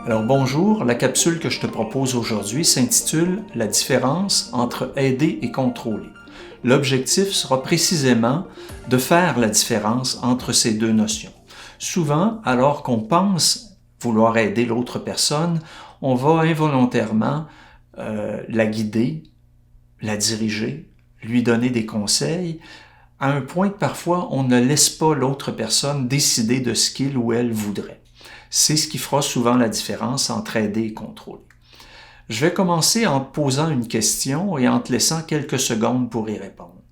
Alors bonjour, la capsule que je te propose aujourd'hui s'intitule « La différence entre aider et contrôler ». L'objectif sera précisément de faire la différence entre ces deux notions. Souvent, alors qu'on pense vouloir aider l'autre personne, on va involontairement la guider, la diriger, lui donner des conseils, à un point que parfois on ne laisse pas l'autre personne décider de ce qu'il ou elle voudrait. C'est ce qui fera souvent la différence entre aider et contrôler. Je vais commencer en te posant une question et en te laissant quelques secondes pour y répondre.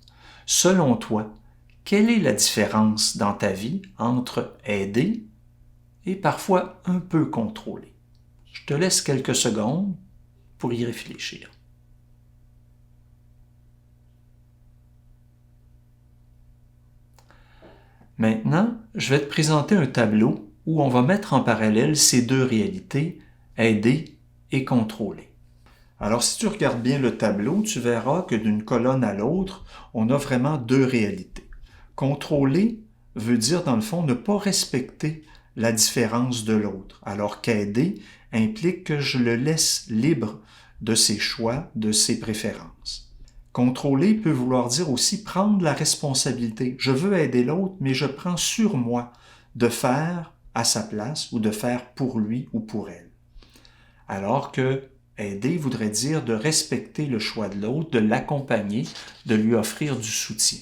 Selon toi, quelle est la différence dans ta vie entre aider et parfois un peu contrôler? Je te laisse quelques secondes pour y réfléchir. Maintenant, je vais te présenter un tableau où on va mettre en parallèle ces deux réalités, aider et contrôler. Alors, si tu regardes bien le tableau, tu verras que d'une colonne à l'autre, on a vraiment deux réalités. Contrôler veut dire, dans le fond, ne pas respecter la différence de l'autre, alors qu'aider implique que je le laisse libre de ses choix, de ses préférences. Contrôler peut vouloir dire aussi prendre la responsabilité. Je veux aider l'autre, mais je prends sur moi de faire à sa place ou de faire pour lui ou pour elle. Alors que aider voudrait dire de respecter le choix de l'autre, de l'accompagner, de lui offrir du soutien.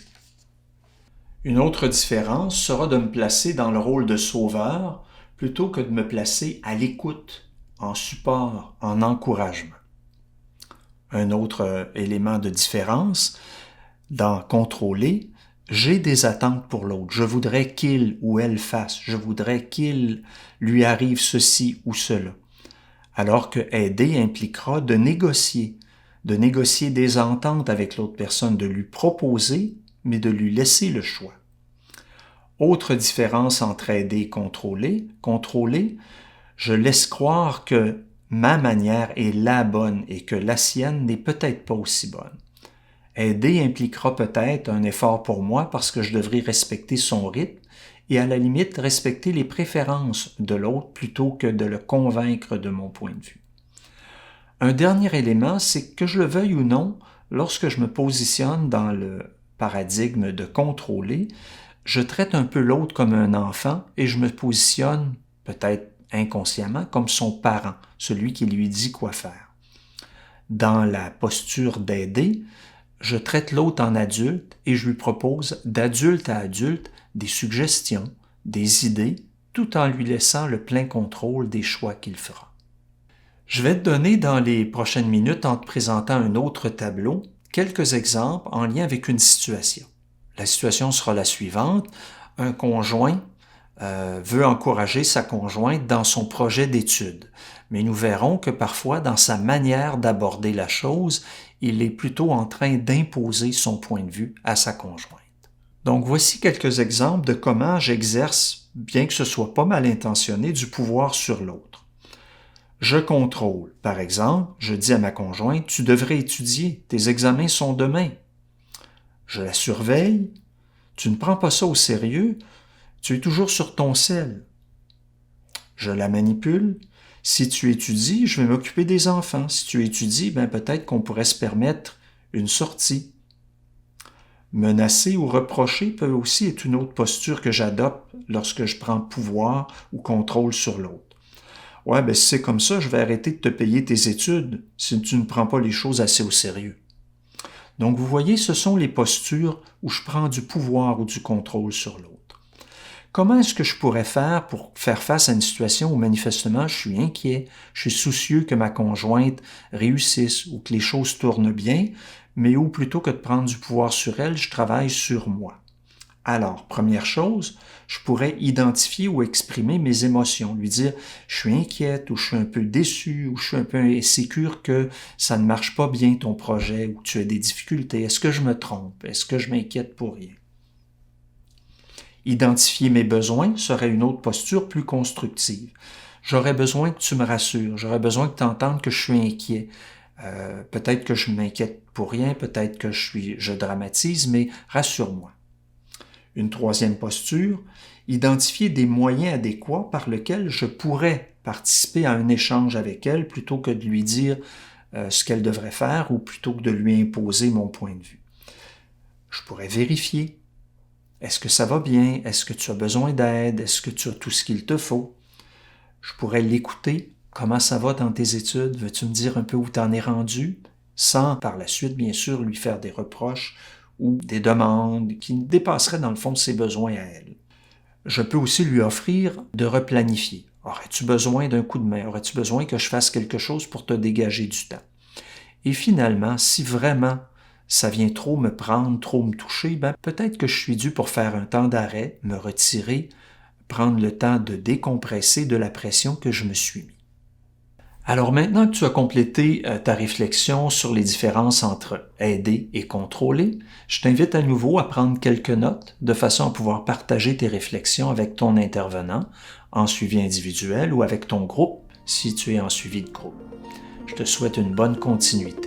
Une autre différence sera de me placer dans le rôle de sauveur plutôt que de me placer à l'écoute, en support, en encouragement. Un autre élément de différence, dans contrôler, j'ai des attentes pour l'autre. Je voudrais qu'il ou elle fasse. Je voudrais qu'il lui arrive ceci ou cela. Alors que aider impliquera de négocier des ententes avec l'autre personne, de lui proposer, mais de lui laisser le choix. Autre différence entre aider et contrôler. Contrôler, je laisse croire que ma manière est la bonne et que la sienne n'est peut-être pas aussi bonne. Aider impliquera peut-être un effort pour moi parce que je devrais respecter son rythme et à la limite respecter les préférences de l'autre plutôt que de le convaincre de mon point de vue. Un dernier élément, c'est que je le veuille ou non, lorsque je me positionne dans le paradigme de contrôler, je traite un peu l'autre comme un enfant et je me positionne peut-être inconsciemment comme son parent, celui qui lui dit quoi faire. Dans la posture d'aider, je traite l'autre en adulte et je lui propose d'adulte à adulte des suggestions, des idées, tout en lui laissant le plein contrôle des choix qu'il fera. Je vais te donner dans les prochaines minutes, en te présentant un autre tableau, quelques exemples en lien avec une situation. La situation sera la suivante. Un conjoint veut encourager sa conjointe dans son projet d'études. Mais nous verrons que parfois, dans sa manière d'aborder la chose, il est plutôt en train d'imposer son point de vue à sa conjointe. Donc voici quelques exemples de comment j'exerce, bien que ce soit pas mal intentionné, du pouvoir sur l'autre. Je contrôle. Par exemple, je dis à ma conjointe, tu devrais étudier, tes examens sont demain. Je la surveille. Tu ne prends pas ça au sérieux, tu es toujours sur ton cell. Je la manipule. Si tu étudies, je vais m'occuper des enfants. Si tu étudies, peut-être qu'on pourrait se permettre une sortie. Menacer ou reprocher peut aussi être une autre posture que j'adopte lorsque je prends pouvoir ou contrôle sur l'autre. Ouais, si c'est comme ça, je vais arrêter de te payer tes études si tu ne prends pas les choses assez au sérieux. Donc, vous voyez, ce sont les postures où je prends du pouvoir ou du contrôle sur l'autre. Comment est-ce que je pourrais faire pour faire face à une situation où manifestement je suis inquiet, je suis soucieux que ma conjointe réussisse ou que les choses tournent bien, mais où plutôt que de prendre du pouvoir sur elle, je travaille sur moi? Alors, première chose, je pourrais identifier ou exprimer mes émotions, lui dire « je suis inquiète » ou « je suis un peu déçu » ou « je suis un peu insécure que ça ne marche pas bien ton projet » ou « tu as des difficultés, est-ce que je me trompe, est-ce que je m'inquiète pour rien ?» Identifier mes besoins serait une autre posture plus constructive. J'aurais besoin que tu me rassures, j'aurais besoin que tu entendes que je suis inquiet. Peut-être que je m'inquiète pour rien, peut-être que je dramatise, mais rassure-moi. Une troisième posture, identifier des moyens adéquats par lesquels je pourrais participer à un échange avec elle plutôt que de lui dire ce qu'elle devrait faire ou plutôt que de lui imposer mon point de vue. Je pourrais vérifier. Est-ce que ça va bien? Est-ce que tu as besoin d'aide? Est-ce que tu as tout ce qu'il te faut? Je pourrais l'écouter. Comment ça va dans tes études? Veux-tu me dire un peu où tu en es rendu? Sans, par la suite, bien sûr, lui faire des reproches ou des demandes qui dépasseraient dans le fond ses besoins à elle. Je peux aussi lui offrir de replanifier. Aurais-tu besoin d'un coup de main? Aurais-tu besoin que je fasse quelque chose pour te dégager du temps? Et finalement, si vraiment ça vient trop me prendre, trop me toucher, peut-être que je suis dû pour faire un temps d'arrêt, me retirer, prendre le temps de décompresser de la pression que je me suis mis. Alors maintenant que tu as complété ta réflexion sur les différences entre aider et contrôler, je t'invite à nouveau à prendre quelques notes de façon à pouvoir partager tes réflexions avec ton intervenant en suivi individuel ou avec ton groupe si tu es en suivi de groupe. Je te souhaite une bonne continuité.